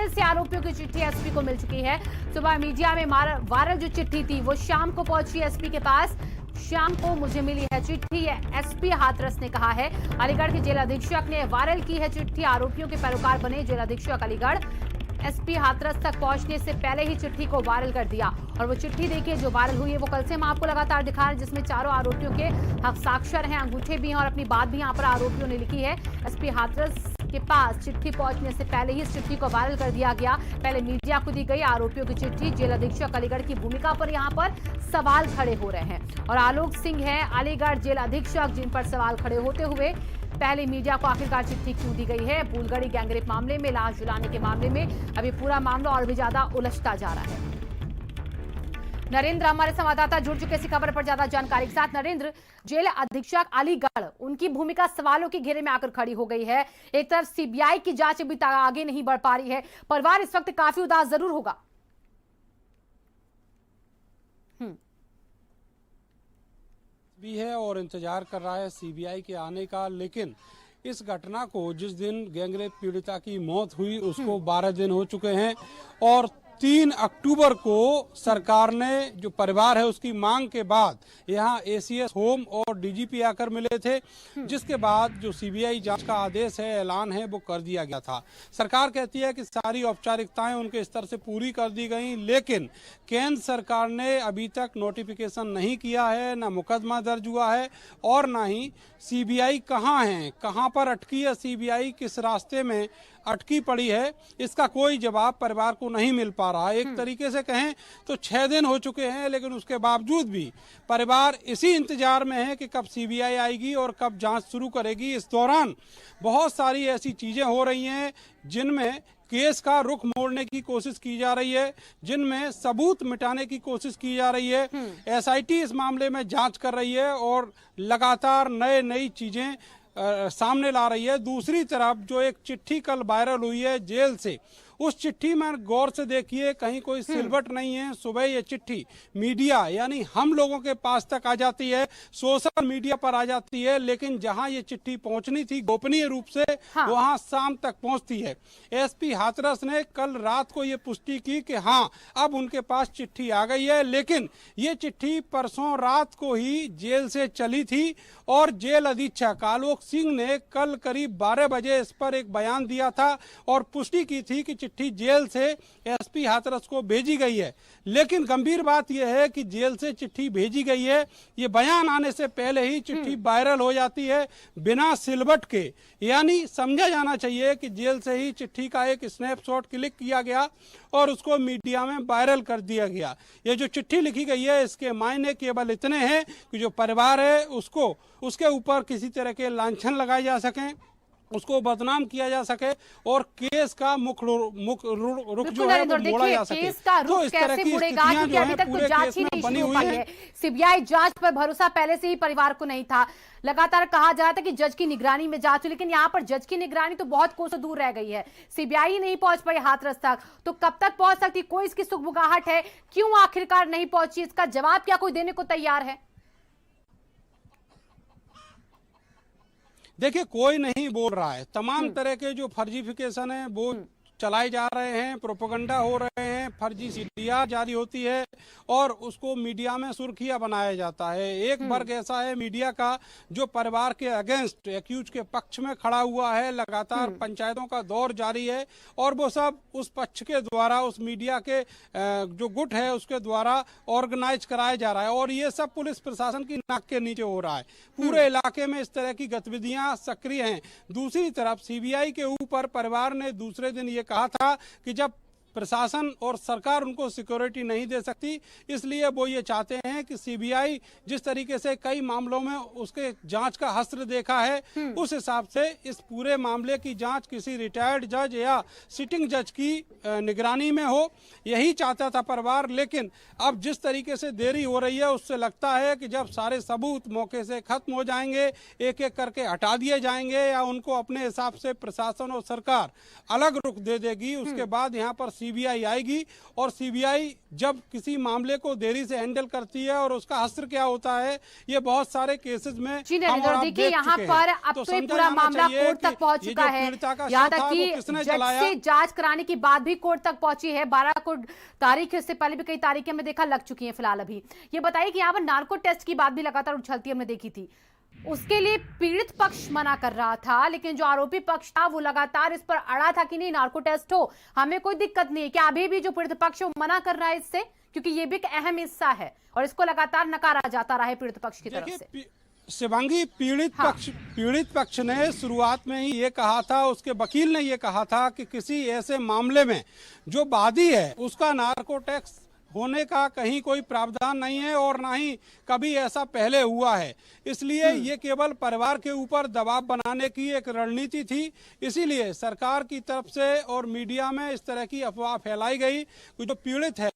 Jail से आरोपियों की चिट्ठी एसपी को मिल चुकी है। सुबह मीडिया में वायरल जो चिट्ठी थी वो शाम को पहुंची एसपी के पास। शाम को मुझे मिली है चिट्ठी, ये एसपी हाथरस ने कहा है। अलीगढ़ के जेल अधीक्षक ने वायरल की है चिट्ठी। आरोपियों के पैरोकार बने जेल अधीक्षक अलीगढ़ एसपी हाथरस तक पहुंचने से पहले ही चिट्ठी को वायरल कर दिया। और वो चिट्ठी देखिए जो वायरल हुई है वो कल से हम आपको लगातार दिखा रहे हैं, जिसमें चारों आरोपियों के हस्ताक्षर हैं, अंगूठे भी हैं और अपनी बात भी यहाँ पर आरोपियों ने लिखी है। एसपी हाथरस के पास चिट्ठी पहुंचने से पहले ही इस चिट्ठी को वायरल कर दिया गया। पहले मीडिया को दी गई आरोपियों की चिट्ठी। जेल अधीक्षक अलीगढ़ की भूमिका पर यहाँ पर सवाल खड़े हो रहे हैं और आलोक सिंह है अलीगढ़ जेल अधीक्षक, जिन पर सवाल खड़े होते हुए पहले मीडिया को आखिरकार चिट्ठी क्यों दी गई है। बुलगड़ी गैंगरेप मामले में लाश जलाने के मामले में अभी पूरा मामला और भी ज्यादा उलझता जा रहा है। नरेंद्र हमारे संवाददाता जुड़ चुके इसी खबर पर ज्यादा जानकारी के साथ। नरेंद्र, जेल अधीक्षक अलीगढ़, उनकी भूमिका सवालों के घेरे में आकर खड़ी हो गई है। एक तरफ सीबीआई की जांच अभी तक आगे नहीं बढ़ पा रही है, परिवार इस वक्त काफी उदास जरूर होगा। भी है और इंतजार कर रहा है सीबीआई के आने का, लेकिन इस घटना को जिस दिन गैंगरेप पीड़िता की मौत हुई उसको 12 दिन हो चुके हैं और 3 अक्टूबर को सरकार ने जो परिवार है उसकी मांग के बाद यहाँ एसीएस होम और डीजीपी आकर मिले थे, जिसके बाद जो सीबीआई जांच का आदेश है, ऐलान है, वो कर दिया गया था। सरकार कहती है कि सारी औपचारिकताएं उनके स्तर से पूरी कर दी गई, लेकिन केंद्र सरकार ने अभी तक नोटिफिकेशन नहीं किया है, ना मुकदमा दर्ज हुआ है और ना ही सीबीआई कहाँ है, कहाँ पर अटकी है सीबीआई, किस रास्ते में अटकी पड़ी है, इसका कोई जवाब परिवार को नहीं मिल पा रहा। एक तरीके से कहें तो 6 दिन हो चुके हैं, लेकिन उसके बावजूद भी परिवार इसी इंतजार में है कि कब सीबीआई आएगी और कब जांच शुरू करेगी। इस दौरान बहुत सारी ऐसी चीजें हो रही हैं जिनमें केस का रुख मोड़ने की कोशिश की जा रही है, जिनमें सबूत मिटाने की कोशिश की जा रही है। एसआईटी इस मामले में जांच कर रही है और लगातार नई चीजें सामने ला रही है। दूसरी तरफ जो एक चिट्ठी कल वायरल हुई है जेल से, उस चिट्ठी में गौर से देखिए कहीं कोई सिलवट नहीं है। सुबह ये चिट्ठी मीडिया यानी हम लोगों के पास तक आ जाती है, सोशल मीडिया पर आ जाती है, लेकिन जहां ये चिट्ठी पहुंचनी थी गोपनीय रूप से वहां शाम तक पहुंचती है। एसपी हाथरस ने कल रात को ये पुष्टि की कि हाँ अब उनके पास चिट्ठी आ गई है, लेकिन ये चिट्ठी परसों रात को ही जेल से चली थी और जेल अधीक्षक आलोक सिंह ने कल करीब 12 बजे इस पर एक बयान दिया था और पुष्टि की थी कि चिट्ठी जेल से एसपी हाथरस को भेजी गई है। लेकिन गंभीर बात यह है कि जेल से चिट्ठी भेजी गई है, ये बयान आने से पहले ही चिट्ठी वायरल हो जाती है बिना सिलवट के। यानी समझा जाना चाहिए कि जेल से ही चिट्ठी का एक स्नैपशॉट क्लिक किया गया और उसको मीडिया में वायरल कर दिया गया। ये जो चिट्ठी लिखी गई है इसके मायने केवल इतने हैं कि जो परिवार है उसको उसके ऊपर किसी तरह के लांछन लगाए जा सकें, उसको बदनाम किया जा सके और केस का रुख जो है वो मोड़ा जा सके। केस का रुख कैसे मुड़ेगा, क्योंकि अभी तक तो जांच ही नहीं शुरू हुई है। सीबीआई जांच पर भरोसा पहले से ही परिवार को नहीं था। लगातार कहा जा रहा था कि जज की निगरानी में जांच, लेकिन यहाँ पर जज की निगरानी तो बहुत कोसों दूर रह गई है। सीबीआई नहीं पहुंच पाई हाथरस तक, तो कब तक पहुंच सकती? कोई इसकी सुगबुगाहट है? क्यों आखिरकार नहीं पहुंची? इसका जवाब क्या कोई देने को तैयार है? देखिए कोई नहीं बोल रहा है। तमाम तरह के जो फर्जीफिकेशन है वो चलाए जा रहे हैं, प्रोपेगेंडा हो रहे हैं, फर्जी सीडीआर जारी होती है और उसको मीडिया में सुर्खियां बनाया जाता है। एक वर्ग ऐसा है मीडिया का जो परिवार के अगेंस्ट, एक्यूज के पक्ष में खड़ा हुआ है। लगातार पंचायतों का दौर जारी है और वो सब उस पक्ष के द्वारा, उस मीडिया के जो गुट है उसके द्वारा ऑर्गेनाइज कराया जा रहा है और ये सब पुलिस प्रशासन की नाक के नीचे हो रहा है। पूरे इलाके में इस तरह की गतिविधियां सक्रिय हैं। दूसरी तरफ सीबीआई के ऊपर परिवार ने दूसरे दिन ये कहा था कि जब प्रशासन और सरकार उनको सिक्योरिटी नहीं दे सकती, इसलिए वो ये चाहते हैं कि सीबीआई जिस तरीके से कई मामलों में उसके जांच का हस्त्र देखा है, उस हिसाब से इस पूरे मामले की जांच किसी रिटायर्ड जज या सिटिंग जज की निगरानी में हो। यही चाहता था परिवार, लेकिन अब जिस तरीके से देरी हो रही है उससे लगता है कि जब सारे सबूत मौके से खत्म हो जाएंगे, एक एक करके हटा दिए जाएंगे या उनको अपने हिसाब से प्रशासन और सरकार अलग रुख दे देगी, उसके बाद यहाँ पर सीबीआई आएगी और सीबीआई जब किसी मामले को देरी से हैंडल करती है और उसका असर क्या होता है, ये बहुत सारे केसेस में जी हम और और आप देखिए देख यहाँ चुके पर हैं। अब तो ये समझा पूरा जाना मामला चाहिए कोर्ट कि तक पहुंच ये चुका जो है। पीड़िता का यहाँ शव तक था, कि वो किसने जज जलाया? से जांच कराने की बात भी कोर्ट तक पहुंची है। 12 को तारीख, इससे पहले भी कई तारीखें में देखा लग चुकी हैं फिलहाल। अभी ये बताइए कि यहाँ पर नार्को टेस्ट की बात भी लगातार उछलती हमने देखी थी। उसके लिए पीड़ित पक्ष मना कर रहा था, लेकिन जो आरोपी पक्ष था वो लगातार इस पर अड़ा था कि नहीं नार्को टेस्ट हो, हमें कोई दिक्कत नहीं है। क्या अभी भी जो पीड़ित पक्ष है वो मना कर रहा है इससे? क्योंकि ये भी एक अहम हिस्सा है और इसको लगातार नकारा जाता रहा है पीड़ित पक्ष की तरफ से। शिवांगी, पीड़ित पक्ष ने शुरुआत में ही ये कहा था, उसके वकील ने ये कहा था कि किसी ऐसे मामले में जो वादी है उसका नार्को टैक्स होने का कहीं कोई प्रावधान नहीं है और ना ही कभी ऐसा पहले हुआ है। इसलिए ये केवल परिवार के ऊपर दबाव बनाने की एक रणनीति थी। इसीलिए सरकार की तरफ से और मीडिया में इस तरह की अफवाह फैलाई गई कि जो पीड़ित है,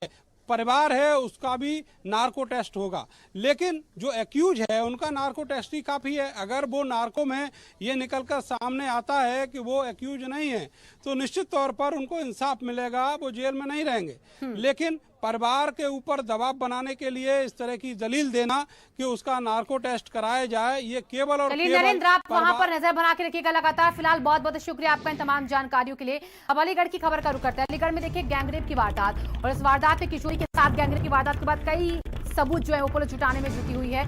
परिवार है, उसका भी नार्को टेस्ट होगा। लेकिन जो एक्यूज है उनका नार्को टेस्ट ही काफ़ी है। अगर वो नार्को में ये निकलकर सामने आता है कि वो एक्यूज नहीं है तो निश्चित तौर पर उनको इंसाफ मिलेगा, वो जेल में नहीं रहेंगे। लेकिन परिवार के ऊपर दबाव बनाने के लिए इस तरह की दलील देना कि उसका नार्को टेस्ट कराया जाए, ये केवल और केवल नरेंद्र, आप वहां पर नजर बना के रखिएगा लगातार। फिलहाल बहुत बहुत शुक्रिया आपका इन तमाम जानकारियों के लिए। अब अलीगढ़ की खबर का रुख करते हैं। अलीगढ़ में देखिए गैंगरेप की वारदात, और इस वारदात में किशोरी के साथ गैंगरेप की वारदात के बाद कई सबूत जो है वो पुलिस जुटाने में जुटी हुई है।